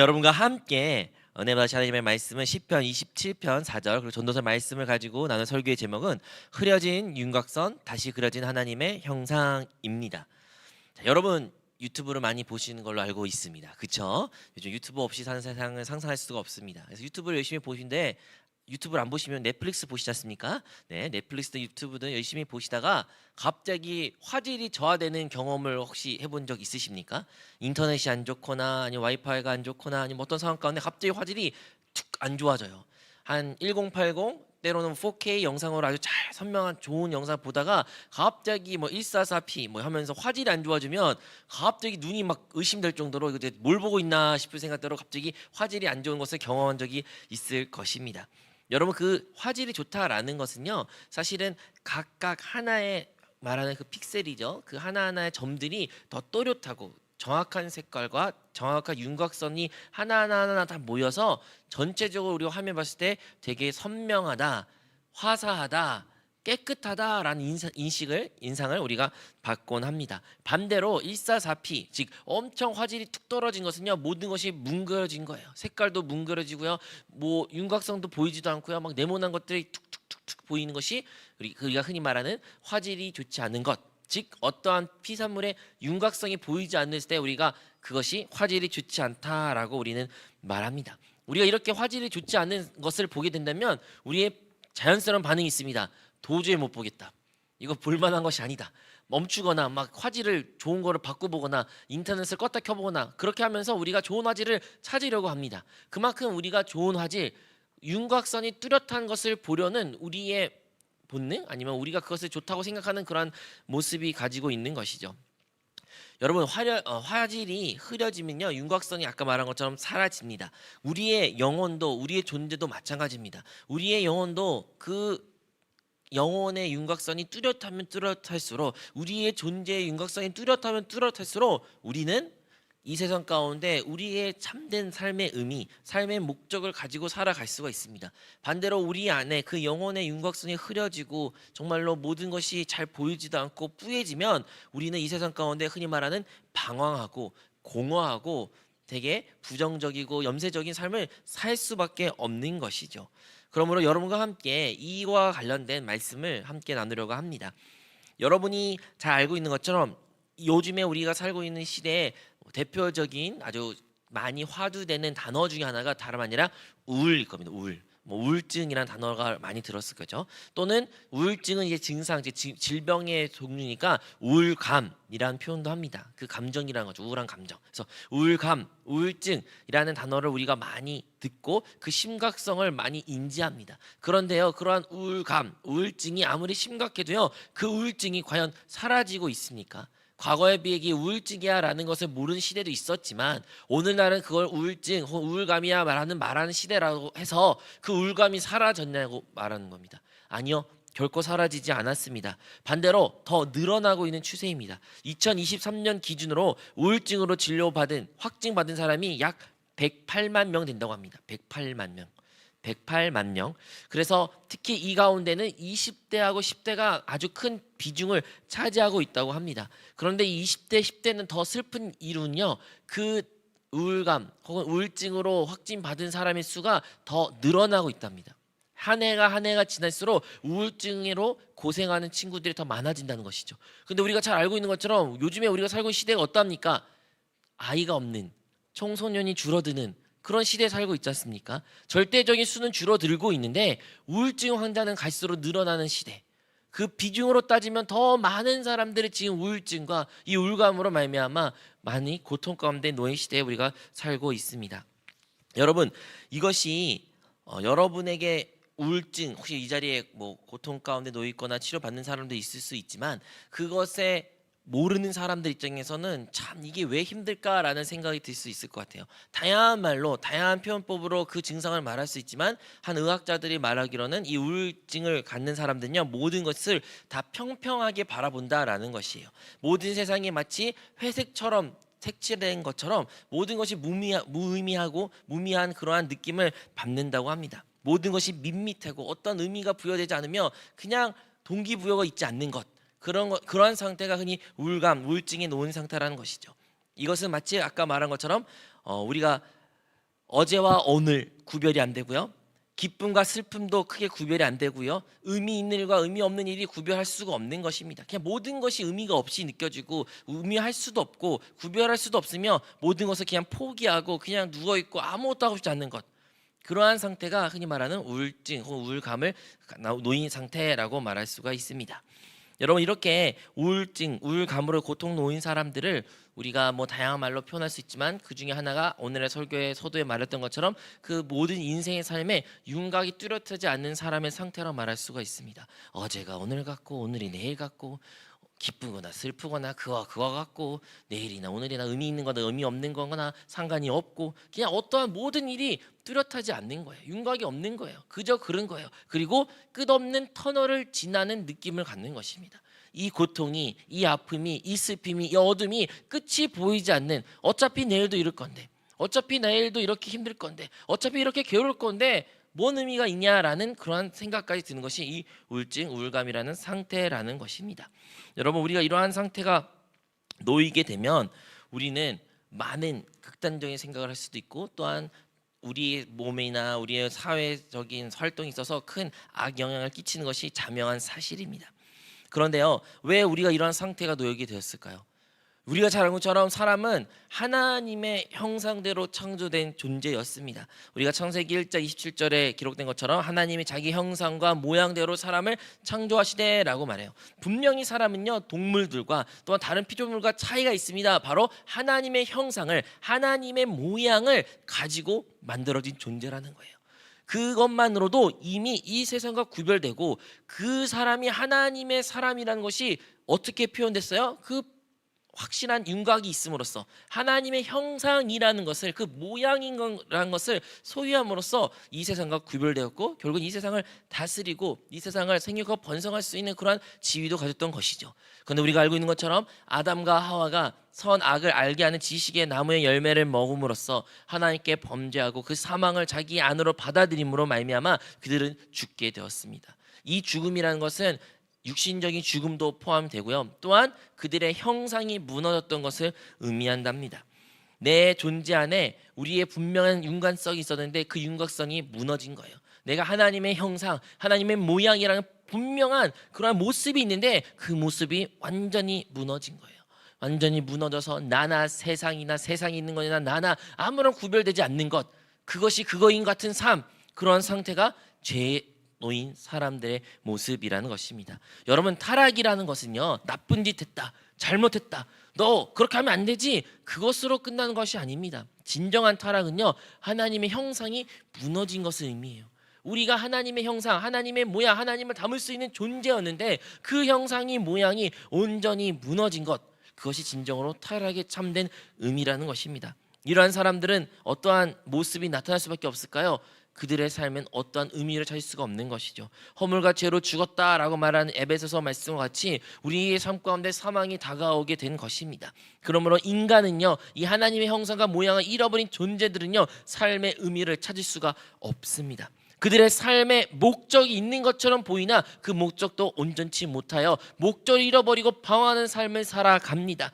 여러분과 함께 은혜받으신 하나님의 말씀은 시편 27편 4절 그리고 전도서 말씀을 가지고 나눈 설교의 제목은 흐려진 윤곽선 다시 그려진 하나님의 형상입니다. 자, 여러분 유튜브를 많이 보시는 걸로 알고 있습니다. 그쵸? 요즘 유튜브 없이 사는 세상을 상상할 수가 없습니다. 그래서 유튜브를 열심히 보시는데 유튜브를 안 보시면 넷플릭스 보시지 않습니까? 네, 넷플릭스도 유튜브도 열심히 보시다가 갑자기 화질이 저하되는 경험을 혹시 해본 적 있으십니까? 인터넷이 안 좋거나 아니면 와이파이가 안 좋거나 아니면 어떤 상황 가운데 갑자기 화질이 툭 안 좋아져요. 한 1080 때로는 4K 영상으로 아주 잘 선명한 좋은 영상 보다가 갑자기 뭐 144p 뭐 하면서 화질이 안 좋아지면 갑자기 눈이 막 의심될 정도로 이제 뭘 보고 있나 싶을 생각대로 갑자기 화질이 안 좋은 것을 경험한 적이 있을 것입니다. 여러분 그 화질이 좋다라는 것은요 사실은 각각 하나의 말하는 그 픽셀이죠. 그 하나하나의 점들이 더 또렷하고 정확한 색깔과 정확한 윤곽선이 하나하나 다 모여서 전체적으로 우리가 화면 봤을 때 되게 선명하다, 화사하다, 깨끗하다라는 인상을 우리가 받곤 합니다. 반대로 144p 즉 엄청 화질이 툭 떨어진 것은요 모든 것이 뭉그러진 거예요. 색깔도 뭉그러지고요, 뭐 윤곽성도 보이지도 않고요, 막 네모난 것들이 툭툭툭툭 보이는 것이 우리가 흔히 말하는 화질이 좋지 않은 것. 즉 어떠한 피산물의 윤곽성이 보이지 않을 때 우리가 그것이 화질이 좋지 않다라고 우리는 말합니다. 우리가 이렇게 화질이 좋지 않은 것을 보게 된다면 우리의 자연스러운 반응이 있습니다. 도저히 못 보겠다. 이거 볼만한 것이 아니다. 멈추거나 막 화질을 좋은 거를 바꿔보거나 인터넷을 껐다 켜보거나 그렇게 하면서 우리가 좋은 화질을 찾으려고 합니다. 그만큼 우리가 좋은 화질, 윤곽선이 뚜렷한 것을 보려는 우리의 본능 아니면 우리가 그것을 좋다고 생각하는 그러한 모습이 가지고 있는 것이죠. 여러분 화질이 흐려지면요 윤곽선이 아까 말한 것처럼 사라집니다. 우리의 영혼도 우리의 존재도 마찬가지입니다. 우리의 영혼도 그 영혼의 윤곽선이 뚜렷하면 뚜렷할수록 우리의 존재의 윤곽선이 뚜렷하면 뚜렷할수록 우리는 이 세상 가운데 우리의 참된 삶의 의미, 삶의 목적을 가지고 살아갈 수가 있습니다. 반대로 우리 안에 그 영혼의 윤곽선이 흐려지고 정말로 모든 것이 잘 보이지도 않고 뿌얘지면 우리는 이 세상 가운데 흔히 말하는 방황하고 공허하고 되게 부정적이고 염세적인 삶을 살 수밖에 없는 것이죠. 그러므로 여러분과 함께 이와 관련된 말씀을 함께 나누려고 합니다. 여러분이 잘 알고 있는 것처럼 요즘에 우리가 살고 있는 시대에 대표적인 아주 많이 화두되는 단어 중에 하나가 다름 아니라 우울일 겁니다. 우울. 뭐 우울증이라는 단어가 많이 들었을 거죠. 또는 우울증은 이제 증상, 질병의 종류니까 우울감이라는 표현도 합니다. 그 감정이라는 거죠. 우울한 감정. 그래서 우울감, 우울증이라는 단어를 우리가 많이 듣고 그 심각성을 많이 인지합니다. 그런데요, 그러한 우울감, 우울증이 아무리 심각해도요, 그 우울증이 과연 사라지고 있습니까? 과거에 비해 이게 우울증이야라는 것을 모르는 시대도 있었지만 오늘날은 그걸 우울증 혹은 우울감이야 말하는 시대라고 해서 그 우울감이 사라졌냐고 말하는 겁니다. 아니요, 결코 사라지지 않았습니다. 반대로 더 늘어나고 있는 추세입니다. 2023년 기준으로 우울증으로 진료받은 확진받은 사람이 약 108만 명 된다고 합니다. 108만 명. 108만 명. 그래서 특히 이 가운데는 20대하고 10대가 아주 큰 비중을 차지하고 있다고 합니다. 그런데 20대, 10대는 더 슬픈 이유는요. 그 우울감 혹은 우울증으로 확진받은 사람의 수가 더 늘어나고 있답니다. 한 해가 지날수록 우울증으로 고생하는 친구들이 더 많아진다는 것이죠. 근데 우리가 잘 알고 있는 것처럼 요즘에 우리가 살고 있는 시대가 어떠합니까? 아이가 없는, 청소년이 줄어드는 그런 시대에 살고 있지 않습니까? 절대적인 수는 줄어들고 있는데 우울증 환자는 갈수록 늘어나는 시대. 그 비중으로 따지면 더 많은 사람들이 지금 우울증과 이 우울감으로 말미암아 많이 고통 가운데 놓인 시대에 우리가 살고 있습니다. 여러분 이것이 여러분에게 우울증 혹시 이 자리에 뭐 고통 가운데 놓여 있거나 치료받는 사람도 있을 수 있지만 그것에 모르는 사람들 입장에서는 참 이게 왜 힘들까라는 생각이 들 수 있을 것 같아요. 다양한 말로 다양한 표현법으로 그 증상을 말할 수 있지만 한 의학자들이 말하기로는 이 우울증을 갖는 사람들은요 모든 것을 다 평평하게 바라본다라는 것이에요. 모든 세상이 마치 회색처럼 색칠된 것처럼 모든 것이 무의미하고 무미한 그러한 느낌을 받는다고 합니다. 모든 것이 밋밋하고 어떤 의미가 부여되지 않으며 그냥 동기부여가 있지 않는 것, 그러한 상태가 흔히 우울감, 우울증에 놓은 상태라는 것이죠. 이것은 마치 아까 말한 것처럼 우리가 어제와 오늘 구별이 안 되고요. 기쁨과 슬픔도 크게 구별이 안 되고요. 의미 있는 일과 의미 없는 일이 구별할 수가 없는 것입니다. 그냥 모든 것이 의미가 없이 느껴지고 의미할 수도 없고 구별할 수도 없으며 모든 것을 그냥 포기하고 그냥 누워 있고 아무것도 하고 싶지 않는 것. 그러한 상태가 흔히 말하는 우울증 혹은 우울감을 놓인 상태라고 말할 수가 있습니다. 여러분, 이렇게 우울증, 우울감으로 고통 놓인 사람들을 우리가 뭐 다양한 말로 표현할 수 있지만 그 중에 하나가 오늘의 설교의 서두에 말했던 것처럼 그 모든 인생의 삶에 윤곽이 뚜렷하지 않는 사람의 상태로 말할 수가 있습니다. 어제가 오늘 같고 오늘이 내일 같고 기쁘거나 슬프거나 그와 같고 내일이나 오늘이나 의미 있는 거나 의미 없는 거나 상관이 없고 그냥 어떠한 모든 일이 뚜렷하지 않는 거예요. 윤곽이 없는 거예요. 그저 그런 거예요. 그리고 끝없는 터널을 지나는 느낌을 갖는 것입니다. 이 고통이, 이 아픔이, 이 슬픔이, 이 어둠이 끝이 보이지 않는, 어차피 내일도 이럴 건데, 어차피 내일도 이렇게 힘들 건데, 어차피 이렇게 괴로울 건데 뭔 의미가 있냐라는 그러한 생각까지 드는 것이 이 우울증, 우울감이라는 상태라는 것입니다. 여러분, 우리가 이러한 상태가 놓이게 되면 우리는 많은 극단적인 생각을 할 수도 있고 또한 우리의 몸이나 우리의 사회적인 활동에 있어서 큰 악영향을 끼치는 것이 자명한 사실입니다. 그런데요, 왜 우리가 이러한 상태가 놓이게 되었을까요? 우리가 잘 아는 것처럼 사람은 하나님의 형상대로 창조된 존재였습니다. 우리가 창세기 1장 27절에 기록된 것처럼 하나님이 자기 형상과 모양대로 사람을 창조하시되라고 말해요. 분명히 사람은요, 동물들과 또한 다른 피조물과 차이가 있습니다. 바로 하나님의 형상을, 하나님의 모양을 가지고 만들어진 존재라는 거예요. 그것만으로도 이미 이 세상과 구별되고 그 사람이 하나님의 사람이라는 것이 어떻게 표현됐어요? 그 확실한 윤곽이 있음으로써 하나님의 형상이라는 것을, 그 모양인 거라는 것을 소유함으로써 이 세상과 구별되었고 결국 이 세상을 다스리고 이 세상을 생육하고 번성할 수 있는 그러한 지위도 가졌던 것이죠. 그런데 우리가 알고 있는 것처럼 아담과 하와가 선악을 알게 하는 지식의 나무의 열매를 먹음으로써 하나님께 범죄하고 그 사망을 자기 안으로 받아들임으로 말미암아 그들은 죽게 되었습니다. 이 죽음이라는 것은 육신적인 죽음도 포함되고요. 또한 그들의 형상이 무너졌던 것을 의미한답니다. 내 존재 안에 우리의 분명한 윤곽성이 있었는데 그 윤곽성이 무너진 거예요. 내가 하나님의 형상, 하나님의 모양이라는 분명한 그런 모습이 있는데 그 모습이 완전히 무너진 거예요. 완전히 무너져서 나나 세상이나 세상이 있는 거나 나나 아무런 구별되지 않는 것, 그것이 그거인 같은 삶, 그런 상태가 죄의 놓인 사람들의 모습이라는 것입니다. 여러분, 타락이라는 것은요, 나쁜 짓 했다, 잘못했다, 너 그렇게 하면 안 되지, 그것으로 끝나는 것이 아닙니다. 진정한 타락은요, 하나님의 형상이 무너진 것을 의미해요. 우리가 하나님의 형상, 하나님의 모양, 하나님을 담을 수 있는 존재였는데 그 형상이, 모양이 온전히 무너진 것, 그것이 진정으로 타락에 참된 의미라는 것입니다. 이러한 사람들은 어떠한 모습이 나타날 수밖에 없을까요? 그들의 삶은 어떠한 의미를 찾을 수가 없는 것이죠. 허물과 죄로 죽었다라고 말하는 에베소서 말씀과 같이 우리의 삶 가운데 사망이 다가오게 된 것입니다. 그러므로 인간은요, 이 하나님의 형상과 모양을 잃어버린 존재들은요, 삶의 의미를 찾을 수가 없습니다. 그들의 삶에 목적이 있는 것처럼 보이나 그 목적도 온전치 못하여 목적을 잃어버리고 방황하는 삶을 살아갑니다.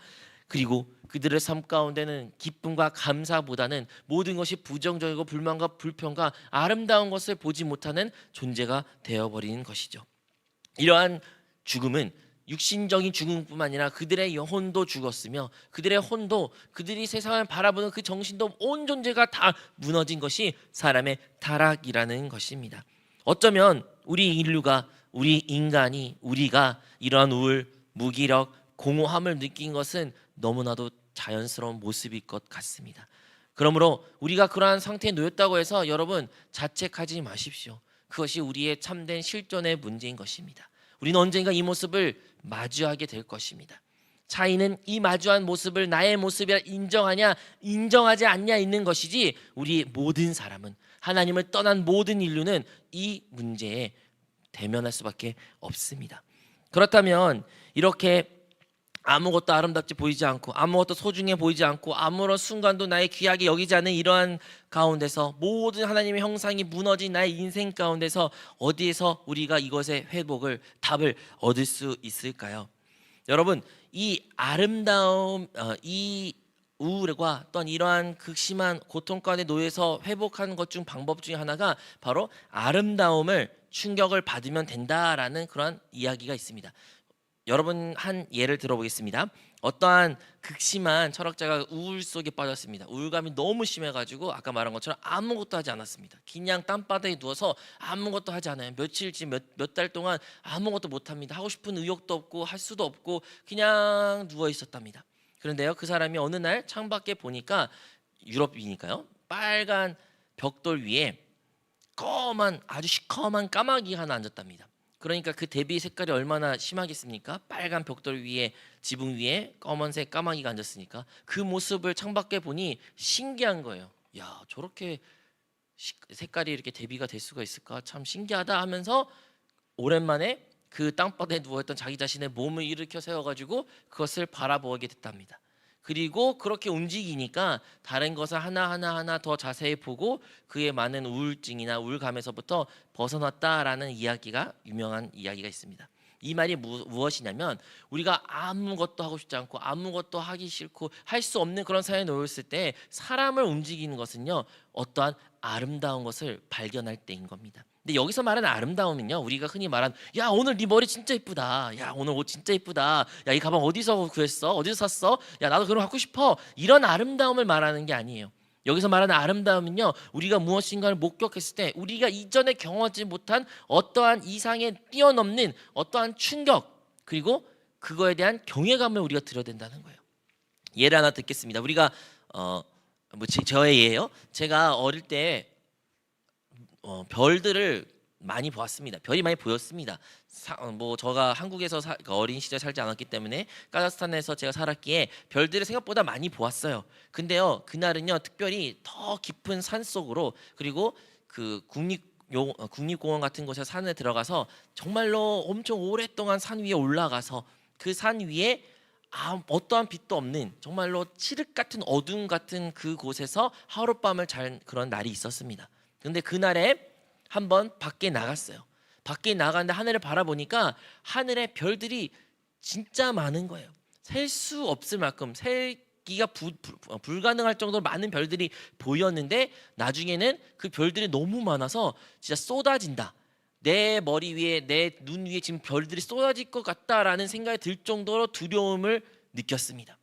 그리고 그들의 삶 가운데는 기쁨과 감사보다는 모든 것이 부정적이고 불만과 불평과 아름다운 것을 보지 못하는 존재가 되어버리는 것이죠. 이러한 죽음은 육신적인 죽음뿐만 아니라 그들의 영혼도 죽었으며 그들의 혼도, 그들이 세상을 바라보는 그 정신도, 온 존재가 다 무너진 것이 사람의 타락이라는 것입니다. 어쩌면 우리 인류가, 우리 인간이, 우리가 이러한 우울, 무기력, 공허함을 느낀 것은 너무나도 자연스러운 모습일 것 같습니다. 그러므로 우리가 그러한 상태에 놓였다고 해서 여러분 자책하지 마십시오. 그것이 우리의 참된 실존의 문제인 것입니다. 우리는 언젠가 이 모습을 마주하게 될 것입니다. 차이는 이 마주한 모습을 나의 모습이라 인정하냐 인정하지 않냐 있는 것이지, 우리 모든 사람은, 하나님을 떠난 모든 인류는 이 문제에 대면할 수밖에 없습니다. 그렇다면 이렇게 아무것도 아름답지 보이지 않고 아무것도 소중해 보이지 않고 아무런 순간도 나의 귀하게 여기지 않는 이러한 가운데서, 모든 하나님의 형상이 무너진 나의 인생 가운데서 어디에서 우리가 이것의 회복을, 답을 얻을 수 있을까요? 여러분, 이 아름다움, 이 우울과 또한 이러한 극심한 고통 가운데 놓여서 회복하는 것 중 방법 중에 하나가 바로 아름다움을 충격을 받으면 된다라는 그런 이야기가 있습니다. 여러분 한 예를 들어보겠습니다. 어떠한 극심한 철학자가 우울 속에 빠졌습니다. 우울감이 너무 심해가지고 아까 말한 것처럼 아무것도 하지 않았습니다. 그냥 땅바닥에 누워서 아무것도 하지 않아요. 며칠째 몇 달 동안 아무것도 못합니다. 하고 싶은 의욕도 없고 할 수도 없고 그냥 누워 있었답니다. 그런데요, 그 사람이 어느 날 창밖에 보니까 유럽이니까요, 빨간 벽돌 위에 검은 아주 시커먼 까마귀가 하나 앉았답니다. 그러니까 그 대비 색깔이 얼마나 심하겠습니까? 빨간 벽돌 위에 지붕 위에 검은색 까마귀가 앉았으니까 그 모습을 창밖에 보니 신기한 거예요. 야, 저렇게 색깔이 이렇게 대비가 될 수가 있을까? 참 신기하다 하면서 오랜만에 그 땅바닥에 누워있던 자기 자신의 몸을 일으켜 세워가지고 그것을 바라보게 됐답니다. 그리고 그렇게 움직이니까 다른 것을 하나하나 더 자세히 보고 그의 많은 우울증이나 우울감에서부터 벗어났다라는 이야기가 유명한 이야기가 있습니다. 이 말이 무엇이냐면 우리가 아무것도 하고 싶지 않고 아무것도 하기 싫고 할 수 없는 그런 상황에 놓였을 때 사람을 움직이는 것은요, 어떠한 아름다운 것을 발견할 때인 겁니다. 근데 여기서 말하는 아름다움은요, 우리가 흔히 말하는 야 오늘 네 머리 진짜 이쁘다, 야 오늘 옷 진짜 이쁘다, 야 이 가방 어디서 구했어, 어디서 샀어, 야 나도 그런 거 갖고 싶어, 이런 아름다움을 말하는 게 아니에요. 여기서 말하는 아름다움은요, 우리가 무엇인가를 목격했을 때 우리가 이전에 경험하지 못한 어떠한 이상에 뛰어넘는 어떠한 충격, 그리고 그거에 대한 경외감을 우리가 드려야 된다는 거예요. 예를 하나 듣겠습니다. 우리가 저의 예예요. 제가 어릴 때 별들을 많이 보았습니다. 별이 많이 보였습니다. 제가 한국에서 어린 시절 살지 않았기 때문에 카자흐스탄에서 제가 살았기에 별들을 생각보다 많이 보았어요. 근데요, 그날은요 특별히 더 깊은 산 속으로, 그리고 그 국립공원 같은 곳에 산에 들어가서 정말로 엄청 오랫동안 산 위에 올라가서 그 산 위에 어떠한 빛도 없는 정말로 칠흑 같은 어둠 같은 그 곳에서 하룻밤을 잔 그런 날이 있었습니다. 근데 그날에 한번 밖에 나갔어요. 밖에 나갔는데 하늘을 바라보니까 하늘에 별들이 진짜 많은 거예요. 셀 수 없을 만큼, 셀기가 불가능할 정도로 많은 별들이 보였는데 나중에는 그 별들이 너무 많아서 진짜 쏟아진다, 내 머리 위에 내 눈 위에 지금 별들이 쏟아질 것 같다라는 생각이 들 정도로 두려움을 느꼈습니다.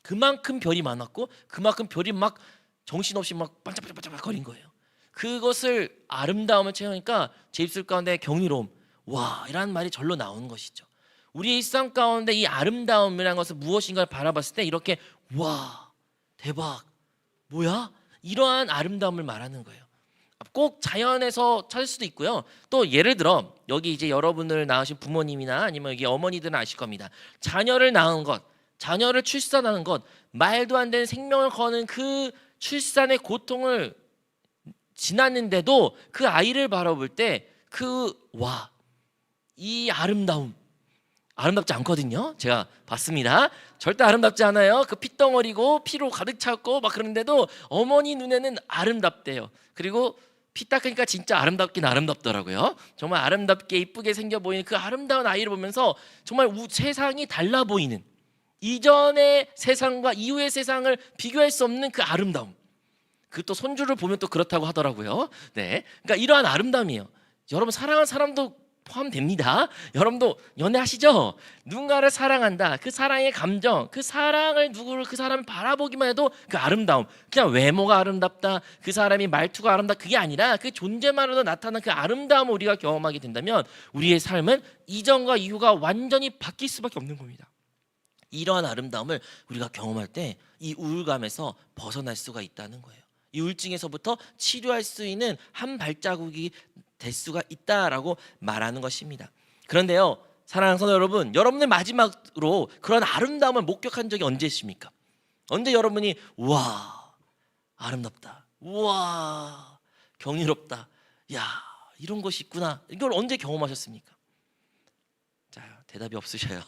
그만큼 별이 많았고 그만큼 별이 막 정신없이 막 반짝반짝 거린 거예요. 그것을 아름다움을 채우니까 제 입술 가운데 경이로움, 와 이라는 말이 절로 나오는 것이죠. 우리의 일상 가운데 이 아름다움이라는 것을 무엇인가를 바라봤을 때 이렇게 와 대박 뭐야, 이러한 아름다움을 말하는 거예요. 꼭 자연에서 찾을 수도 있고요. 또 예를 들어 여기 이제 여러분을 낳으신 부모님이나 아니면 여기 어머니들은 아실 겁니다. 자녀를 낳은 것, 자녀를 출산하는 것, 말도 안 되는 생명을 거는 그 출산의 고통을 지났는데도 그 아이를 바라볼 때 이 아름답지 않거든요. 제가 봤습니다. 절대 아름답지 않아요. 그 핏덩어리고 피로 가득 찼고 막 그런데도 어머니 눈에는 아름답대요. 그리고 피 닦으니까 진짜 아름답긴 아름답더라고요. 정말 아름답게 이쁘게 생겨 보이는 그 아름다운 아이를 보면서 정말 세상이 달라 보이는, 이전의 세상과 이후의 세상을 비교할 수 없는 그 아름다움. 그 또 손주를 보면 또 그렇다고 하더라고요. 네, 그러니까 이러한 아름다움이에요. 여러분 사랑하는 사람도 포함됩니다. 여러분도 연애하시죠? 누군가를 사랑한다. 그 사랑의 감정, 그 사랑을 그 사람을 바라보기만 해도 그 아름다움. 그냥 외모가 아름답다, 그 사람이 말투가 아름답다, 그게 아니라 그 존재만으로도 나타나는 그 아름다움을 우리가 경험하게 된다면 우리의 삶은 이전과 이후가 완전히 바뀔 수밖에 없는 겁니다. 이러한 아름다움을 우리가 경험할 때 이 우울감에서 벗어날 수가 있다는 거예요. 이 우울증에서부터 치료할 수 있는 한 발자국이 될 수가 있다라고 말하는 것입니다. 그런데요, 사랑하는 성도 여러분, 여러분의 마지막으로 그런 아름다움을 목격한 적이 언제십니까? 언제 여러분이 우와 아름답다, 우와 경이롭다, 야 이런 것이 있구나, 이걸 언제 경험하셨습니까? 자, 대답이 없으셔요.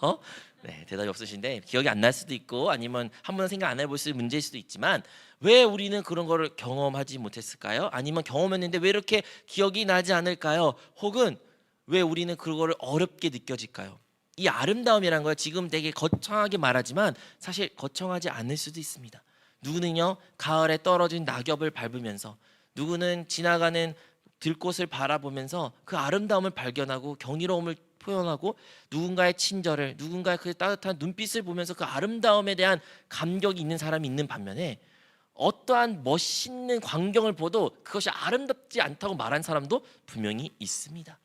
네, 대답이 없으신데 기억이 안 날 수도 있고 아니면 한 번은 생각 안 해볼 수 있는 문제일 수도 있지만, 왜 우리는 그런 거를 경험하지 못했을까요? 아니면 경험했는데 왜 이렇게 기억이 나지 않을까요? 혹은 왜 우리는 그거를 어렵게 느껴질까요? 이 아름다움이란 걸 지금 되게 거창하게 말하지만 사실 거창하지 않을 수도 있습니다. 누구는요 가을에 떨어진 낙엽을 밟으면서, 누구는 지나가는 들꽃을 바라보면서 그 아름다움을 발견하고 경이로움을 표현하고, 누군가의 친절을, 누군가의 그 따뜻한 눈빛을 보면서 그 아름다움에 대한 감격이 있는 사람이 있는 반면에, 어떠한 멋있는 광경을 보도 그것이 아름답지 않다고 말한 사람도 분명히 있습니다.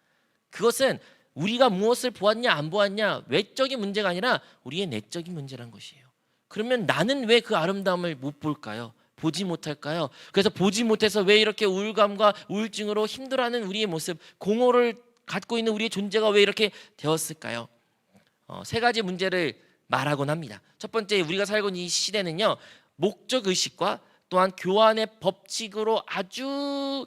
그것은 우리가 무엇을 보았냐 안 보았냐 외적인 문제가 아니라 우리의 내적인 문제란 것이에요. 그러면 나는 왜 그 아름다움을 못 볼까요? 보지 못할까요? 그래서 보지 못해서 왜 이렇게 우울감과 우울증으로 힘들어하는 우리의 모습, 공허를 갖고 있는 우리의 존재가 왜 이렇게 되었을까요? 세 가지 문제를 말하곤 합니다. 첫 번째, 우리가 살고 있는 이 시대는요 목적 의식과 또한 교환의 법칙으로 아주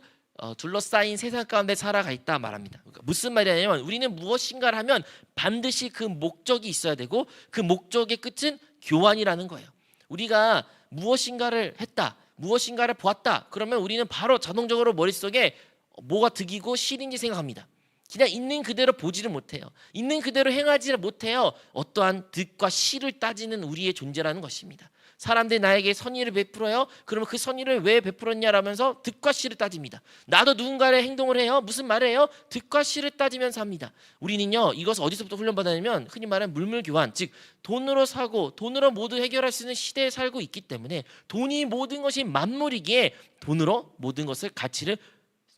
둘러싸인 세상 가운데 살아가 있다 말합니다. 그러니까 무슨 말이냐면, 우리는 무엇인가를 하면 반드시 그 목적이 있어야 되고 그 목적의 끝은 교환이라는 거예요. 우리가 무엇인가를 했다, 무엇인가를 보았다, 그러면 우리는 바로 자동적으로 머릿속에 뭐가 득이고 실인지 생각합니다. 그냥 있는 그대로 보지를 못해요. 있는 그대로 행하지를 못해요. 어떠한 득과 실을 따지는 우리의 존재라는 것입니다. 사람들이 나에게 선의를 베풀어요. 그러면 그 선의를 왜 베풀었냐라면서 득과 실을 따집니다. 나도 누군가의 행동을 해요. 무슨 말을 해요? 득과 실을 따지면서 합니다. 우리는요 이것을 어디서부터 훈련받았냐면, 흔히 말하는 물물교환, 즉 돈으로 사고 돈으로 모두 해결할 수 있는 시대에 살고 있기 때문에, 돈이 모든 것이 만물이기에 돈으로 모든 것을 가치를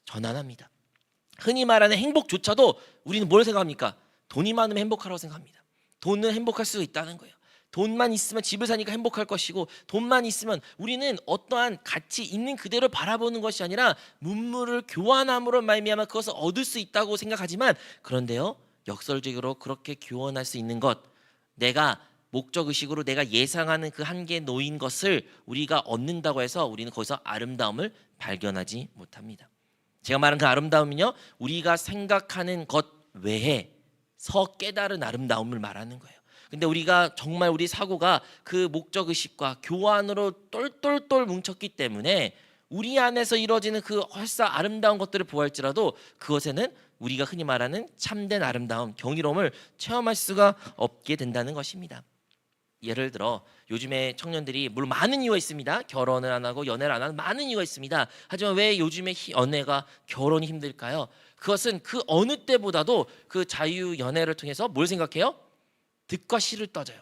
전환합니다. 흔히 말하는 행복조차도 우리는 뭘 생각합니까? 돈이 많으면 행복하라고 생각합니다. 돈은 행복할 수 있다는 거예요. 돈만 있으면 집을 사니까 행복할 것이고, 돈만 있으면, 우리는 어떠한 가치 있는 그대로 바라보는 것이 아니라 문물을 교환함으로 말미암아 그것을 얻을 수 있다고 생각하지만, 그런데요 역설적으로 그렇게 교환할 수 있는 것, 내가 목적의식으로 내가 예상하는 그 한계에 놓인 것을 우리가 얻는다고 해서 우리는 거기서 아름다움을 발견하지 못합니다. 제가 말한 그 아름다움은요 우리가 생각하는 것 외에서 깨달은 아름다움을 말하는 거예요. 근데 우리가 정말 우리 사고가 그 목적의식과 교환으로 똘똘똘 뭉쳤기 때문에 우리 안에서 이루어지는 그 헐사 아름다운 것들을 보할지라도 그것에는 우리가 흔히 말하는 참된 아름다움, 경이로움을 체험할 수가 없게 된다는 것입니다. 예를 들어 요즘에 청년들이 물론 많은 이유가 있습니다. 결혼을 안 하고 연애를 안 하는 많은 이유가 있습니다. 하지만 왜 요즘에 연애가 결혼이 힘들까요? 그것은 그 어느 때보다도 그 자유 연애를 통해서 뭘 생각해요? 득과 실을 따져요.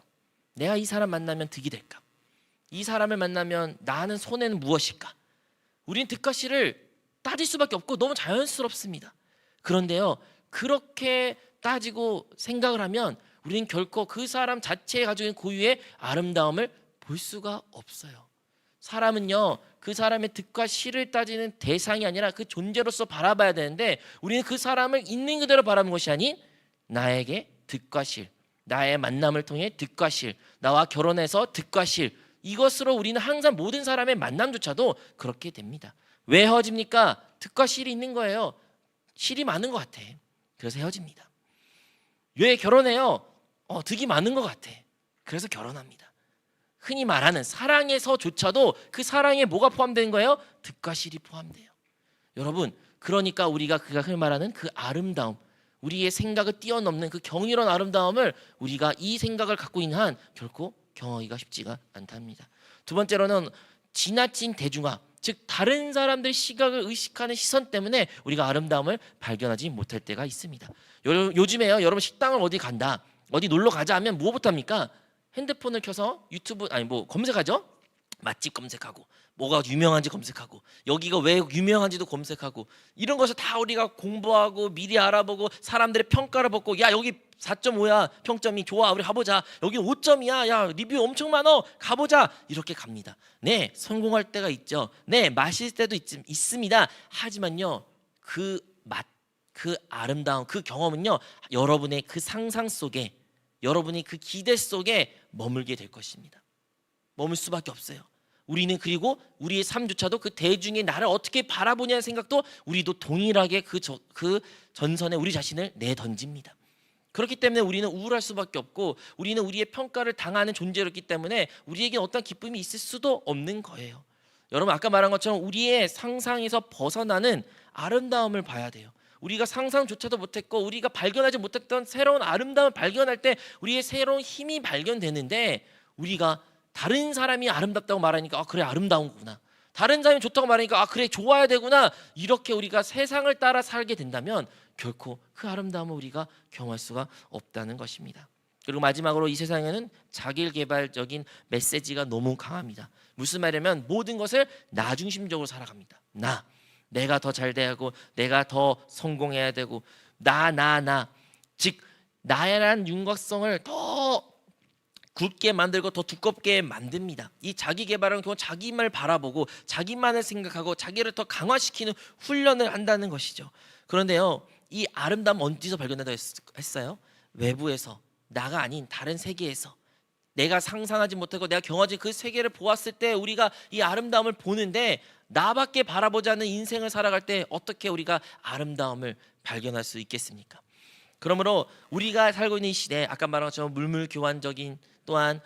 내가 이 사람 만나면 득이 될까? 이 사람을 만나면 나는 손해는 무엇일까? 우리는 득과 실을 따질 수밖에 없고 너무 자연스럽습니다. 그런데요 그렇게 따지고 생각을 하면 우리는 결코 그 사람 자체에 가지고 있는 고유의 아름다움을 볼 수가 없어요. 사람은요 그 사람의 득과 실을 따지는 대상이 아니라 그 존재로서 바라봐야 되는데, 우리는 그 사람을 있는 그대로 바라보는 것이 아닌 나에게 득과 실, 나의 만남을 통해 득과 실, 나와 결혼해서 득과 실, 이것으로 우리는 항상 모든 사람의 만남조차도 그렇게 됩니다. 왜 헤어집니까? 득과 실이 있는 거예요. 실이 많은 것 같아. 그래서 헤어집니다. 왜 결혼해요? 득이 많은 것 같아. 그래서 결혼합니다. 흔히 말하는 사랑에서조차도 그 사랑에 뭐가 포함되는 거예요? 득과 실이 포함돼요. 여러분, 그러니까 우리가 그가 흔히 말하는 그 아름다움, 우리의 생각을 뛰어넘는 그 경이로운 아름다움을 우리가 이 생각을 갖고 있는 한 결코 경험하기가 쉽지가 않답니다. 두 번째로는 지나친 대중화, 즉 다른 사람들 시각을 의식하는 시선 때문에 우리가 아름다움을 발견하지 못할 때가 있습니다. 요즘에요 여러분 식당을 어디 간다, 어디 놀러 가자 하면 무엇부터 합니까? 핸드폰을 켜서 유튜브 검색하죠. 맛집 검색하고 뭐가 유명한지 검색하고 여기가 왜 유명한지도 검색하고, 이런 것을 다 우리가 공부하고 미리 알아보고 사람들의 평가를 받고, 야 여기 4.5야 평점이, 좋아 우리 가보자, 여기 5점이야, 야 리뷰 엄청 많어 가보자, 이렇게 갑니다. 네 성공할 때가 있죠. 네 맛있을 때도 있습니다. 하지만요 그 맛, 그 아름다움, 그 경험은요 여러분의 그 상상 속에, 여러분이 그 기대 속에 머물게 될 것입니다. 머물 수밖에 없어요. 우리는 그리고 우리의 삶조차도 그 대중이 나를 어떻게 바라보냐는 생각도 우리도 동일하게 그 전선에 우리 자신을 내던집니다. 그렇기 때문에 우리는 우울할 수밖에 없고, 우리는 우리의 평가를 당하는 존재였기 때문에 우리에게 어떤 기쁨이 있을 수도 없는 거예요. 여러분 아까 말한 것처럼 우리의 상상에서 벗어나는 아름다움을 봐야 돼요. 우리가 상상조차도 못했고 우리가 발견하지 못했던 새로운 아름다움을 발견할 때 우리의 새로운 힘이 발견되는데, 우리가 다른 사람이 아름답다고 말하니까 그래 아름다운 거구나. 다른 사람이 좋다고 말하니까 그래 좋아야 되구나. 이렇게 우리가 세상을 따라 살게 된다면 결코 그 아름다움을 우리가 경험할 수가 없다는 것입니다. 그리고 마지막으로 이 세상에는 자기개발적인 메시지가 너무 강합니다. 무슨 말이냐면 모든 것을 나 중심적으로 살아갑니다. 내가 더 잘 돼야 하고 내가 더 성공해야 되고 나 즉 나란 윤곽성을 더 굳게 만들고 더 두껍게 만듭니다. 이 자기 개발은 결국 자기만을 바라보고 자기만을 생각하고 자기를 더 강화시키는 훈련을 한다는 것이죠. 그런데요, 이 아름다움 어디서 발견된다고 했어요? 외부에서, 나가 아닌 다른 세계에서. 내가 상상하지 못하고 내가 경험하지 그 세계를 보았을 때 우리가 이 아름다움을 보는데, 나밖에 바라보지 않는 인생을 살아갈 때 어떻게 우리가 아름다움을 발견할 수 있겠습니까? 그러므로 우리가 살고 있는 이 시대, 아까 말한 것처럼 물물교환적인, 또한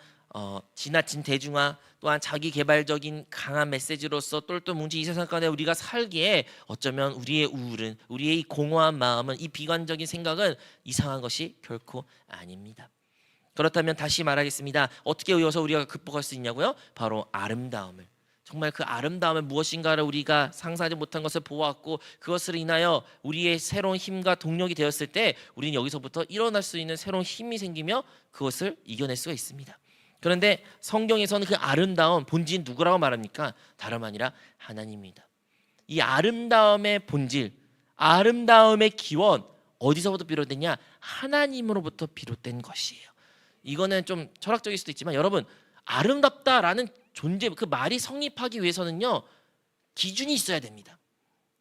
지나친 대중화, 또한 자기개발적인 강한 메시지로서 똘똘 뭉친 이 세상 가운데 우리가 살기에 어쩌면 우리의 우울은, 우리의 이 공허한 마음은, 이 비관적인 생각은 이상한 것이 결코 아닙니다. 그렇다면 다시 말하겠습니다. 어떻게 이어서 우리가 극복할 수 있냐고요? 바로 아름다움을, 정말 그 아름다움은 무엇인가를 우리가 상상하지 못한 것을 보았고 그것을 인하여 우리의 새로운 힘과 동력이 되었을 때 우리는 여기서부터 일어날 수 있는 새로운 힘이 생기며 그것을 이겨낼 수가 있습니다. 그런데 성경에서는 그 아름다움 본질은 누구라고 말합니까? 다름 아니라 하나님입니다. 이 아름다움의 본질, 아름다움의 기원 어디서부터 비롯됐냐? 하나님으로부터 비롯된 것이에요. 이거는 좀 철학적일 수도 있지만 여러분, 아름답다라는 존재, 그 말이 성립하기 위해서는요 기준이 있어야 됩니다.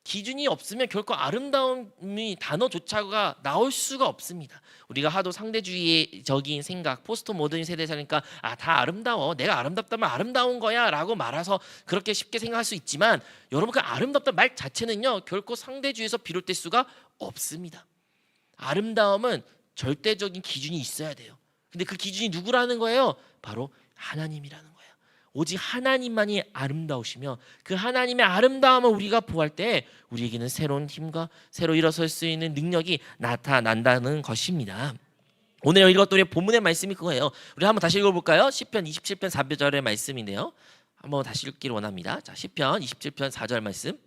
기준이 없으면 결코 아름다움이 단어조차가 나올 수가 없습니다. 우리가 하도 상대주의적인 생각, 포스트 모던 세대에 사니까 다 아름다워, 내가 아름답다면 아름다운 거야 라고 말해서 그렇게 쉽게 생각할 수 있지만, 여러분 그 아름답다 말 자체는요 결코 상대주의에서 비롯될 수가 없습니다. 아름다움은 절대적인 기준이 있어야 돼요. 근데 그 기준이 누구라는 거예요? 바로 하나님이라는 거예요. 오직 하나님만이 아름다우시며 그 하나님의 아름다움을 우리가 보할 때 우리에게는 새로운 힘과 새로 일어설 수 있는 능력이 나타난다는 것입니다. 오늘 읽었던 우리 본문의 말씀이 그거예요. 우리 한번 다시 읽어볼까요? 시편 27편 4절의 말씀인데요, 한번 다시 읽기를 원합니다. 자, 시편 27편 4절 말씀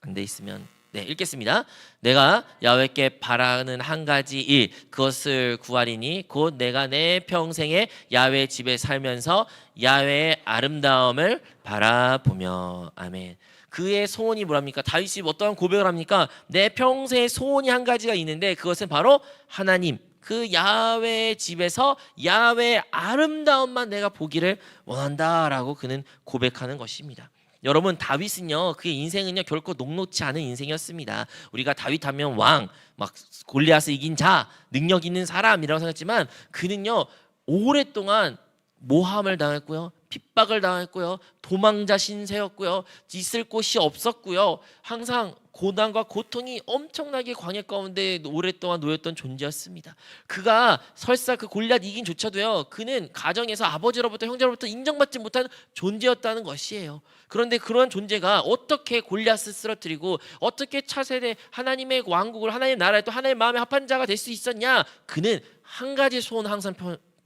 안 돼 있으면 읽겠습니다. 내가 야훼께 바라는 한 가지 일, 그것을 구하리니 곧 내가 내 평생에 야훼 집에 살면서 야훼의 아름다움을 바라보며. 아멘. 그의 소원이 뭐랍니까? 다윗이 어떠한 고백을 합니까? 내 평생의 소원이 한 가지가 있는데 그것은 바로 하나님, 그 야훼의 집에서 야훼의 아름다움만 내가 보기를 원한다라고 그는 고백하는 것입니다. 여러분, 다윗은요 그의 인생은요 결코 녹록지 않은 인생이었습니다. 우리가 다윗 하면 왕, 막 골리앗을 이긴 자, 능력 있는 사람이라고 생각했지만 그는요 오랫동안 모함을 당했고요, 핍박을 당했고요, 도망자 신세였고요, 있을 곳이 없었고요, 항상 고난과 고통이 엄청나게 광야 가운데 오랫동안 놓였던 존재였습니다. 그가 설사 그 골리앗 이긴 조차도요 그는 가정에서 아버지로부터 형제로부터 인정받지 못한 존재였다는 것이에요. 그런데 그러한 존재가 어떻게 골리앗을 쓰러뜨리고 어떻게 차세대 하나님의 왕국을, 하나님의 나라에 또 하나님의 마음에 합한 자가 될 수 있었냐? 그는 한 가지 소원을 항상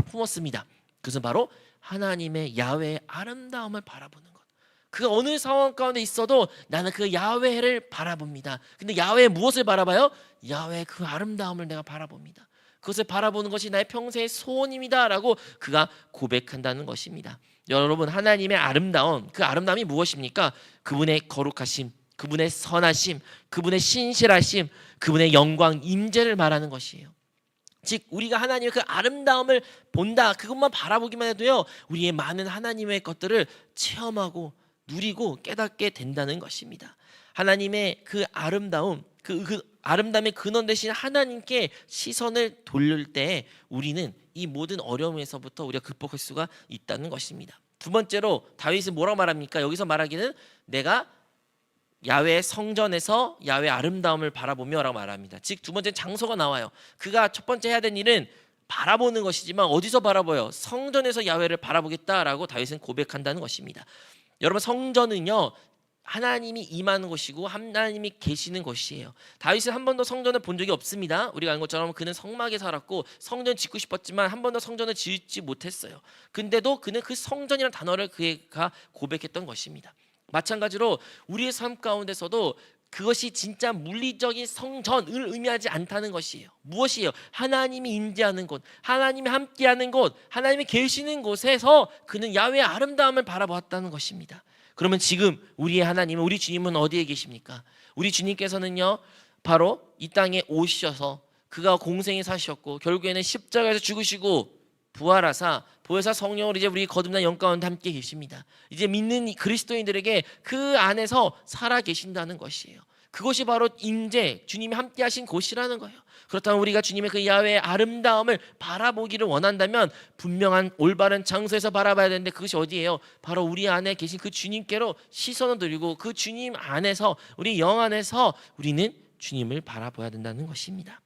품었습니다. 그것은 바로 하나님의 야훼의 아름다움을 바라보는 것. 그 어느 상황 가운데 있어도 나는 그 야훼를 바라봅니다. 근데 야훼 무엇을 바라봐요? 야훼 그 아름다움을 내가 바라봅니다. 그것을 바라보는 것이 나의 평생의 소원입니다 라고 그가 고백한다는 것입니다. 여러분, 하나님의 아름다움, 그 아름다움이 무엇입니까? 그분의 거룩하심, 그분의 선하심, 그분의 신실하심, 그분의 영광, 임재를 말하는 것이에요. 즉 우리가 하나님의 그 아름다움을 본다, 그것만 바라보기만 해도요 우리의 많은 하나님의 것들을 체험하고 누리고 깨닫게 된다는 것입니다. 하나님의 그 아름다움, 그 아름다움의 근원 되신 하나님께 시선을 돌릴 때 우리는 이 모든 어려움에서부터 우리가 극복할 수가 있다는 것입니다. 두 번째로 다윗은 뭐라고 말합니까? 여기서 말하기는 내가 야훼 성전에서 야훼 아름다움을 바라보며 라고 말합니다. 즉 두 번째 장소가 나와요. 그가 첫 번째 해야 되는 일은 바라보는 것이지만 어디서 바라봐요? 성전에서 야훼를 바라보겠다라고 다윗은 고백한다는 것입니다. 여러분, 성전은요 하나님이 임하는 곳이고 하나님이 계시는 곳이에요. 다윗은 한 번도 성전을 본 적이 없습니다. 우리가 아는 것처럼 그는 성막에 살았고 성전 짓고 싶었지만 한 번도 성전을 짓지 못했어요. 근데도 그는 그 성전이라는 단어를 그가 고백했던 것입니다. 마찬가지로 우리의 삶 가운데서도 그것이 진짜 물리적인 성전을 의미하지 않다는 것이에요. 무엇이에요? 하나님이 임재하는 곳, 하나님이 함께하는 곳, 하나님이 계시는 곳에서 그는 야훼의 아름다움을 바라보았다는 것입니다. 그러면 지금 우리의 하나님은, 우리 주님은 어디에 계십니까? 우리 주님께서는요, 바로 이 땅에 오셔서 그가 공생에 사셨고 결국에는 십자가에서 죽으시고 부활하사 보혜사 성령으로 이제 우리 거듭난 영 가운데 함께 계십니다. 이제 믿는 그리스도인들에게 그 안에서 살아 계신다는 것이에요. 그것이 바로 임재, 주님이 함께 하신 곳이라는 거예요. 그렇다면 우리가 주님의 그 야훼의 아름다움을 바라보기를 원한다면 분명한 올바른 장소에서 바라봐야 되는데 그것이 어디예요? 바로 우리 안에 계신 그 주님께로 시선을 돌리고 그 주님 안에서, 우리 영 안에서 우리는 주님을 바라봐야 된다는 것입니다.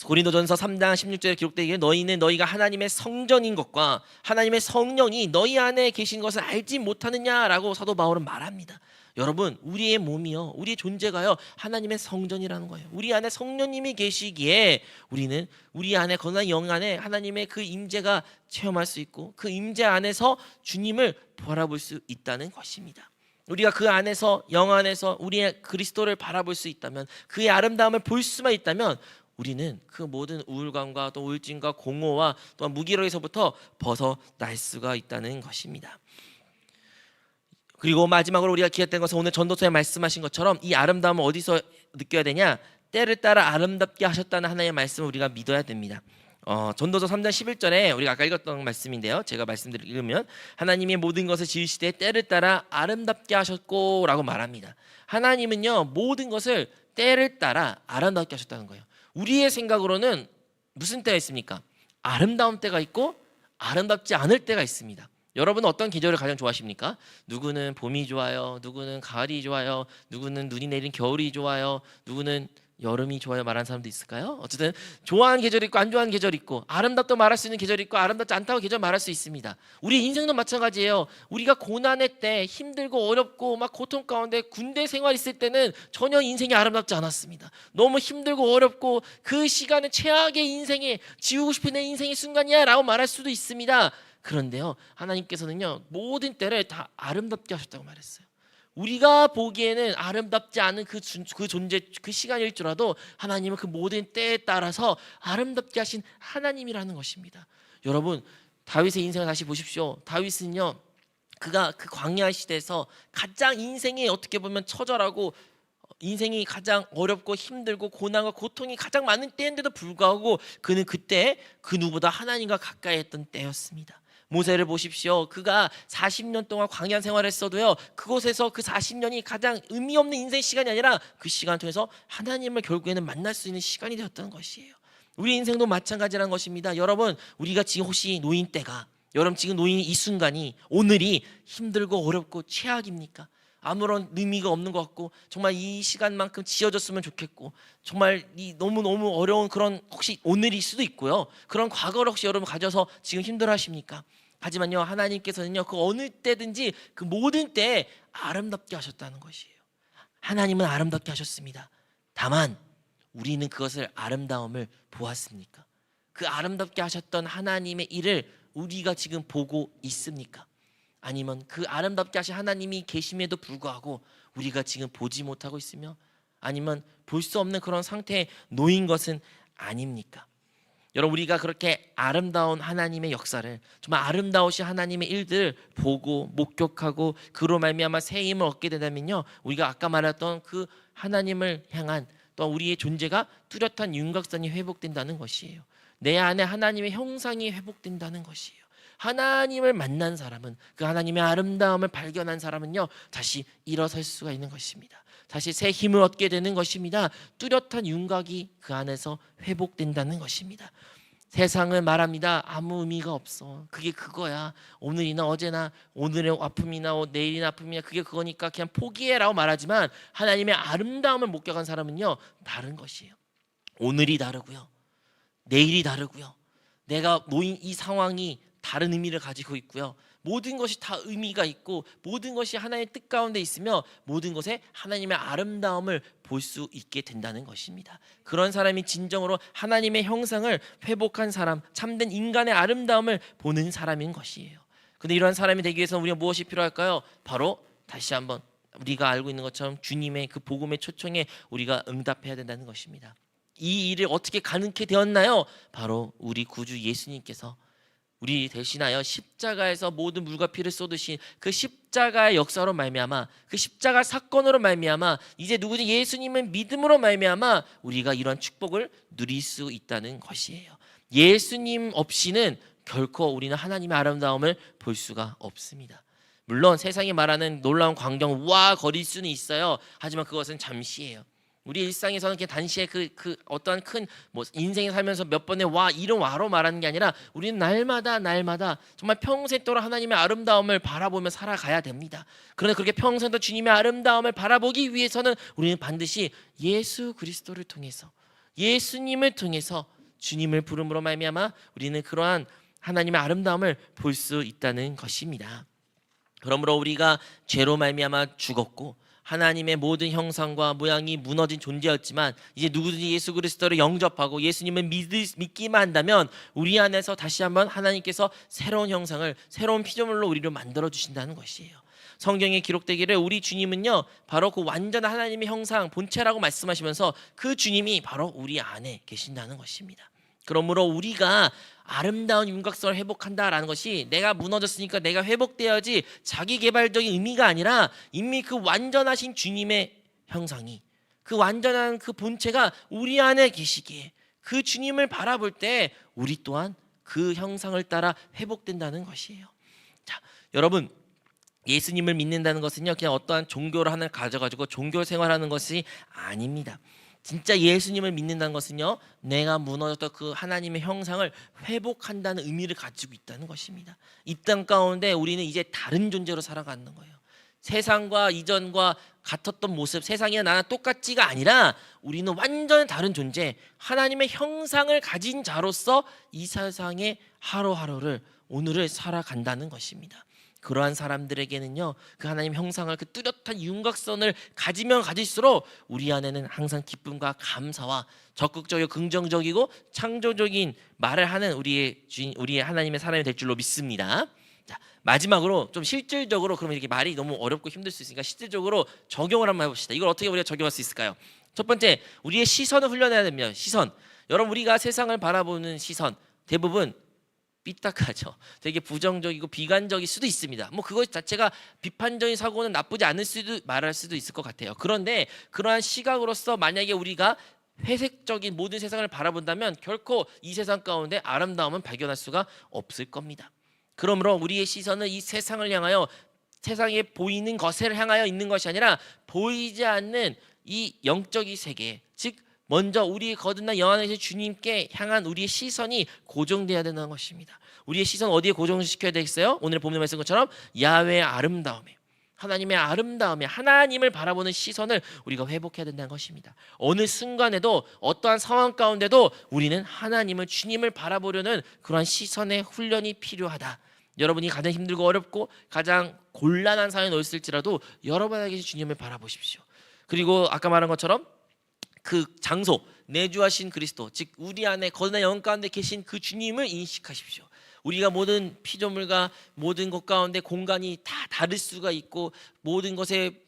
고린도전서 3장 16절에 기록되기에 너희는 너희가 하나님의 성전인 것과 하나님의 성령이 너희 안에 계신 것을 알지 못하느냐라고 사도 바울은 말합니다. 여러분, 우리의 몸이요, 우리의 존재가요, 하나님의 성전이라는 거예요. 우리 안에 성령님이 계시기에 우리는 우리 안에 거룩한 영 안에 하나님의 그 임재가 체험할 수 있고 그 임재 안에서 주님을 바라볼 수 있다는 것입니다. 우리가 그 안에서, 영 안에서 우리의 그리스도를 바라볼 수 있다면, 그의 아름다움을 볼 수만 있다면 우리는 그 모든 우울감과 또 우울증과 공허와 또 무기력에서부터 벗어날 수가 있다는 것입니다. 그리고 마지막으로 우리가 기억된 것은 오늘 전도서에 말씀하신 것처럼 이 아름다움을 어디서 느껴야 되냐? 때를 따라 아름답게 하셨다는 하나님의 말씀을 우리가 믿어야 됩니다. 전도서 3장 11절에 우리가 아까 읽었던 말씀인데요, 제가 말씀드리면 하나님이 모든 것을 지으시되 때를 따라 아름답게 하셨고 라고 말합니다. 하나님은요, 모든 것을 때를 따라 아름답게 하셨다는 거예요. 우리의 생각으로는 무슨 때가 있습니까? 아름다운 때가 있고 아름답지 않을 때가 있습니다. 여러분은 어떤 계절을 가장 좋아하십니까? 누구는 봄이 좋아요, 누구는 가을이 좋아요, 누구는 눈이 내린 겨울이 좋아요, 누구는 여름이 좋아요 말하는 사람도 있을까요? 어쨌든 좋아하는 계절이 있고 안 좋아하는 계절이 있고, 아름답다고 말할 수 있는 계절이 있고 아름답지 않다고 계절 말할 수 있습니다. 우리 인생도 마찬가지예요. 우리가 고난의 때, 힘들고 어렵고 막 고통 가운데 군대 생활 있을 때는 전혀 인생이 아름답지 않았습니다. 너무 힘들고 어렵고 그 시간은 최악의 인생에, 지우고 싶은 내 인생의 순간이야 라고 말할 수도 있습니다. 그런데요, 하나님께서는요, 모든 때를 다 아름답게 하셨다고 말했어요. 우리가 보기에는 아름답지 않은 그 존재, 그 시간일지라도 하나님은 그 모든 때에 따라서 아름답게 하신 하나님이라는 것입니다. 여러분, 다윗의 인생을 다시 보십시오. 다윗은요, 그가 그 광야 시대에서 가장 인생이 어떻게 보면 처절하고 인생이 가장 어렵고 힘들고 고난과 고통이 가장 많은 때인데도 불구하고 그는 그때 그 누구보다 하나님과 가까이 했던 때였습니다. 모세를 보십시오. 그가 40년 동안 광야 생활했어도요, 그곳에서 그 40년이 가장 의미 없는 인생 시간이 아니라 그 시간을 통해서 하나님을 결국에는 만날 수 있는 시간이 되었던 것이에요. 우리 인생도 마찬가지라는 것입니다. 여러분, 우리가 지금 혹시 노인 때가, 여러분 지금 노인 이 순간이, 오늘이 힘들고 어렵고 최악입니까? 아무런 의미가 없는 것 같고 정말 이 시간만큼 지어졌으면 좋겠고 정말 이 너무너무 어려운 그런 혹시 오늘일 수도 있고요, 그런 과거를 혹시 여러분 가져서 지금 힘들어 하십니까? 하지만요, 하나님께서는요, 그 어느 때든지 그 모든 때에 아름답게 하셨다는 것이에요. 하나님은 아름답게 하셨습니다. 다만 우리는 그것을 아름다움을 보았습니까? 그 아름답게 하셨던 하나님의 일을 우리가 지금 보고 있습니까? 아니면 그 아름답게 하신 하나님이 계심에도 불구하고 우리가 지금 보지 못하고 있으며, 아니면 볼 수 없는 그런 상태에 놓인 것은 아닙니까? 여러분, 우리가 그렇게 아름다운 하나님의 역사를, 정말 아름다우신 하나님의 일들을 보고 목격하고 그로 말미암아 새 힘을 얻게 되다면요, 우리가 아까 말했던 그 하나님을 향한 또 우리의 존재가 뚜렷한 윤곽선이 회복된다는 것이에요. 내 안에 하나님의 형상이 회복된다는 것이에요. 하나님을 만난 사람은, 그 하나님의 아름다움을 발견한 사람은요, 다시 일어설 수가 있는 것입니다. 다시 새 힘을 얻게 되는 것입니다. 뚜렷한 윤곽이 그 안에서 회복된다는 것입니다. 세상은 말합니다. 아무 의미가 없어. 그게 그거야. 오늘이나 어제나 오늘의 아픔이나 내일의 아픔이나 그게 그거니까 그냥 포기해라고 말하지만, 하나님의 아름다움을 목격한 사람은요, 다른 것이에요. 오늘이 다르고요, 내일이 다르고요, 내가 놓인 이 상황이 다른 의미를 가지고 있고요, 모든 것이 다 의미가 있고 모든 것이 하나의 뜻 가운데 있으며 모든 것에 하나님의 아름다움을 볼 수 있게 된다는 것입니다. 그런 사람이 진정으로 하나님의 형상을 회복한 사람, 참된 인간의 아름다움을 보는 사람인 것이에요. 근데 이러한 사람이 되기 위해서 우리가 무엇이 필요할까요? 바로 다시 한번 우리가 알고 있는 것처럼 주님의 그 복음의 초청에 우리가 응답해야 된다는 것입니다. 이 일을 어떻게 가능케 되었나요? 바로 우리 구주 예수님께서 우리 대신하여 십자가에서 모든 물과 피를 쏟으신 그 십자가의 역사로 말미암아, 그 십자가 사건으로 말미암아, 이제 누구지 예수님을 믿음으로 말미암아 우리가 이런 축복을 누릴 수 있다는 것이에요. 예수님 없이는 결코 우리는 하나님의 아름다움을 볼 수가 없습니다. 물론 세상이 말하는 놀라운 광경 우와 거릴 수는 있어요. 하지만 그것은 잠시예요. 우리 일상에서는 그냥 단시에 그 어떠한 큰 뭐 인생에 살면서 몇 번의 와 이런 와로 말하는 게 아니라 우리는 날마다 정말 평생도록 하나님의 아름다움을 바라보며 살아가야 됩니다. 그런데 그렇게 평생도 주님의 아름다움을 바라보기 위해서는 우리는 반드시 예수 그리스도를 통해서 예수님을 통해서 주님을 부름으로 말미암아 우리는 그러한 하나님의 아름다움을 볼 수 있다는 것입니다. 그러므로 우리가 죄로 말미암아 죽었고 하나님의 모든 형상과 모양이 무너진 존재였지만 이제 누구든지 예수 그리스도를 영접하고 예수님을 믿기만 한다면 우리 안에서 다시 한번 하나님께서 새로운 형상을 새로운 피조물로 우리를 만들어 주신다는 것이에요. 성경에 기록되기를 우리 주님은요 바로 그 완전한 하나님의 형상 본체라고 말씀하시면서 그 주님이 바로 우리 안에 계신다는 것입니다. 그러므로 우리가 아름다운 윤곽선을 회복한다라는 것이 내가 무너졌으니까 내가 회복되어야지 자기 개발적인 의미가 아니라 이미 그 완전하신 주님의 형상이 그 완전한 그 본체가 우리 안에 계시기에 그 주님을 바라볼 때 우리 또한 그 형상을 따라 회복된다는 것이에요. 자, 여러분 예수님을 믿는다는 것은요 그냥 어떠한 종교를 하나 가져가지고 종교 생활하는 것이 아닙니다. 진짜 예수님을 믿는다는 것은요 내가 무너졌던 그 하나님의 형상을 회복한다는 의미를 가지고 있다는 것입니다. 이 땅 가운데 우리는 이제 다른 존재로 살아가는 거예요. 세상과 이전과 같았던 모습, 세상이나 나나 똑같지가 아니라 우리는 완전히 다른 존재, 하나님의 형상을 가진 자로서 이 세상의 하루하루를 오늘을 살아간다는 것입니다. 그러한 사람들에게는요 그 하나님 형상을 그 뚜렷한 윤곽선을 가지면 가질수록 우리 안에는 항상 기쁨과 감사와 적극적이고 긍정적이고 창조적인 말을 하는 우리의 주인, 우리의 하나님의 사람이 될 줄로 믿습니다. 자, 마지막으로 좀 실질적으로 그러면 이렇게 말이 너무 어렵고 힘들 수 있으니까 실질적으로 적용을 한번 해봅시다. 이걸 어떻게 우리가 적용할 수 있을까요? 첫 번째, 우리의 시선을 훈련해야 됩니다. 시선. 여러분 우리가 세상을 바라보는 시선 대부분 삐딱하죠. 되게 부정적이고 비관적일 수도 있습니다. 뭐 그것 자체가 비판적인 사고는 나쁘지 않을 수도 말할 수도 있을 것 같아요. 그런데 그러한 시각으로서 만약에 우리가 회색적인 모든 세상을 바라본다면 결코 이 세상 가운데 아름다움은 발견할 수가 없을 겁니다. 그러므로 우리의 시선은 이 세상을 향하여 세상에 보이는 것을 향하여 있는 것이 아니라 보이지 않는 이 영적인 세계 즉 먼저 우리 거듭난 영안의 주님께 향한 우리의 시선이 고정돼야 된다는 것입니다. 우리의 시선 어디에 고정시켜야 되겠어요? 오늘 본문에 말씀한 것처럼 야훼의 아름다움에 하나님의 아름다움에 하나님을 바라보는 시선을 우리가 회복해야 된다는 것입니다. 어느 순간에도 어떠한 상황 가운데도 우리는 하나님을 주님을 바라보려는 그러한 시선의 훈련이 필요하다. 여러분이 가장 힘들고 어렵고 가장 곤란한 상황에 놓였을지라도 여러분에게 주님을 바라보십시오. 그리고 아까 말한 것처럼 그 장소 내주하신 그리스도 즉 우리 안에 거듭난 영혼 가운데 계신 그 주님을 인식하십시오. 우리가 모든 피조물과 모든 것 가운데 공간이 다 다를 수가 있고 모든 것에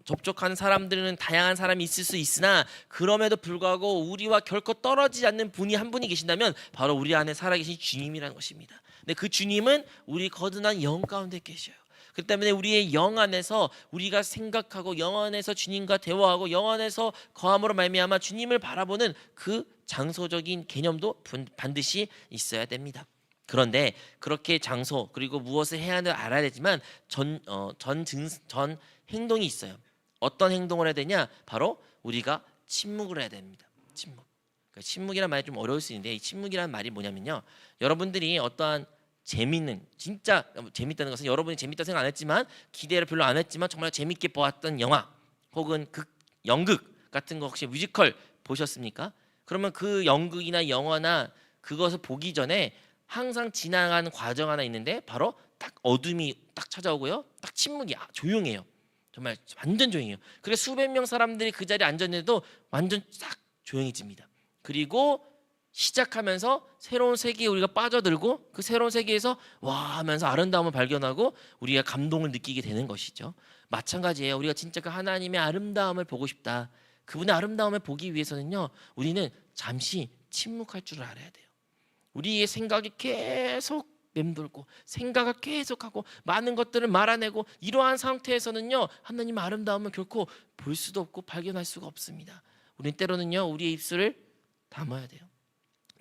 접촉하는 사람들은 다양한 사람이 있을 수 있으나 그럼에도 불구하고 우리와 결코 떨어지지 않는 분이 한 분이 계신다면 바로 우리 안에 살아계신 주님이라는 것입니다. 근데 그 주님은 우리 거듭난 영혼 가운데 계셔요. 그렇기 때문에 우리의 영 안에서 우리가 생각하고 영 안에서 주님과 대화하고 영 안에서 거함으로 말미암아 주님을 바라보는 그 장소적인 개념도 반드시 있어야 됩니다. 그런데 그렇게 장소 그리고 무엇을 해야 하는지 알아야 되지만 전 행동이 있어요. 어떤 행동을 해야 되냐? 바로 우리가 침묵을 해야 됩니다. 침묵. 그러니까 침묵이란 말이 좀 어려울 수 있는데 이 침묵이란 말이 뭐냐면요. 여러분들이 어떠한 재밌는 진짜 재밌다는 것은 여러분이 재밌다 생각 안 했지만 기대를 별로 안 했지만 정말 재밌게 보았던 영화 혹은 연극 같은 거 혹시 뮤지컬 보셨습니까? 그러면 그 연극이나 영화나 그것을 보기 전에 항상 지나가는 과정 하나 있는데 바로 딱 어둠이 딱 찾아오고요. 딱 침묵이 조용해요. 정말 완전 조용해요. 그래서 수백 명 사람들이 그 자리에 앉았는데도 완전 딱 조용해집니다. 그리고 시작하면서 새로운 세계에 우리가 빠져들고 그 새로운 세계에서 와 하면서 아름다움을 발견하고 우리가 감동을 느끼게 되는 것이죠. 마찬가지예요. 우리가 진짜 그 하나님의 아름다움을 보고 싶다. 그분의 아름다움을 보기 위해서는요. 우리는 잠시 침묵할 줄 알아야 돼요. 우리의 생각이 계속 맴돌고 생각을 계속하고 많은 것들을 말아내고 이러한 상태에서는요. 하나님의 아름다움을 결코 볼 수도 없고 발견할 수가 없습니다. 우리는 때로는요. 우리의 입술을 담아야 돼요.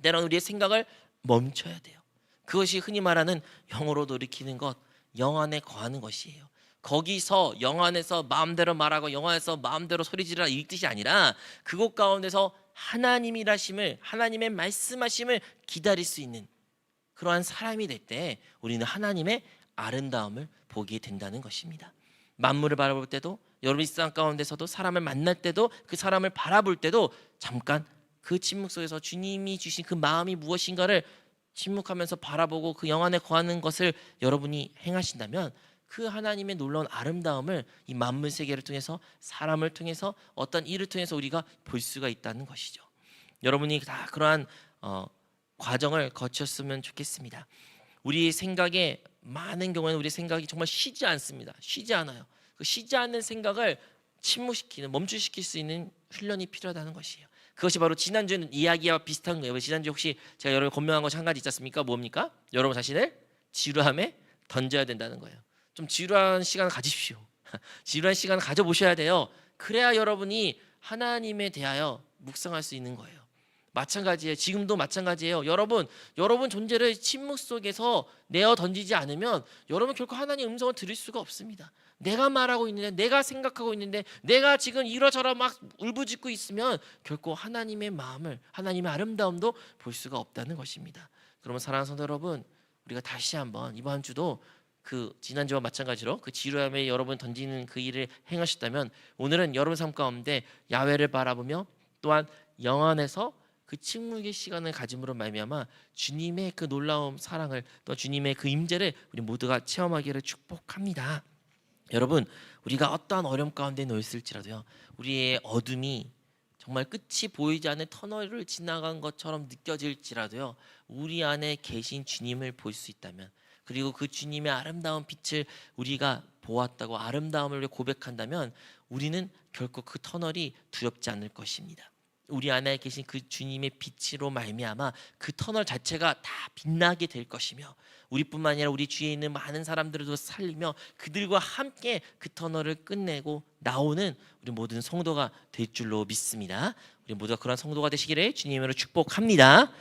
때로는 우리의 생각을 멈춰야 돼요. 그것이 흔히 말하는 영으로 돌이키는 것, 영 안에 거하는 것이에요. 거기서 영 안에서 마음대로 말하고 영 안에서 마음대로 소리지르라 이 뜻이 아니라 그곳 가운데서 하나님이라심을, 하나님의 말씀하심을 기다릴 수 있는 그러한 사람이 될 때 우리는 하나님의 아름다움을 보게 된다는 것입니다. 만물을 바라볼 때도, 여러분 일상 가운데서도 사람을 만날 때도, 그 사람을 바라볼 때도 잠깐 그 침묵 속에서 주님이 주신 그 마음이 무엇인가를 침묵하면서 바라보고 그 영 안에 거하는 것을 여러분이 행하신다면 그 하나님의 놀라운 아름다움을 이 만물 세계를 통해서, 사람을 통해서, 어떤 일을 통해서 우리가 볼 수가 있다는 것이죠. 여러분이 다 그러한 과정을 거쳤으면 좋겠습니다. 우리 생각에 많은 경우에는 우리 생각이 정말 쉬지 않습니다. 쉬지 않아요. 그 쉬지 않는 생각을 침묵시키는, 멈추시킬 수 있는 훈련이 필요하다는 것이에요. 그것이 바로 지난주 이야기와 비슷한 거예요. 지난주 혹시 제가 여러분 권면한 것 한 가지 있지 않습니까? 뭡니까? 여러분 자신을 지루함에 던져야 된다는 거예요. 좀 지루한 시간을 가지십시오. 지루한 시간을 가져보셔야 돼요. 그래야 여러분이 하나님에 대하여 묵상할 수 있는 거예요. 마찬가지예요. 지금도 마찬가지예요. 여러분 존재를 침묵 속에서 내어 던지지 않으면 여러분 결코 하나님의 음성을 들을 수가 없습니다. 내가 말하고 있는데, 내가 생각하고 있는데, 내가 지금 이러저러 막 울부짖고 있으면 결코 하나님의 마음을, 하나님의 아름다움도 볼 수가 없다는 것입니다. 그러면 사랑하는 성도 여러분, 우리가 다시 한번 이번 주도 그 지난주와 마찬가지로 그 지루함에 여러분 던지는 그 일을 행하셨다면 오늘은 여러분 삶 가운데 야훼를 바라보며 또한 영 안에서 그 침묵의 시간을 가짐으로 말미암아 주님의 그 놀라운 사랑을, 또 주님의 그 임재를 우리 모두가 체험하기를 축복합니다. 여러분, 우리가 어떠한 어려움 가운데 놓였을지라도요, 우리의 어둠이 정말 끝이 보이지 않는 터널을 지나간 것처럼 느껴질지라도요, 우리 안에 계신 주님을 볼 수 있다면, 그리고 그 주님의 아름다운 빛을 우리가 보았다고 아름다움을 고백한다면 우리는 결코 그 터널이 두렵지 않을 것입니다. 우리 안에 계신 그 주님의 빛으로 말미암아 그 터널 자체가 다 빛나게 될 것이며, 우리뿐만 아니라 우리 주위에 있는 많은 사람들도 살리며 그들과 함께 그 터널을 끝내고 나오는 우리 모든 성도가 될 줄로 믿습니다. 우리 모두가 그런 성도가 되시기를 주님으로 축복합니다.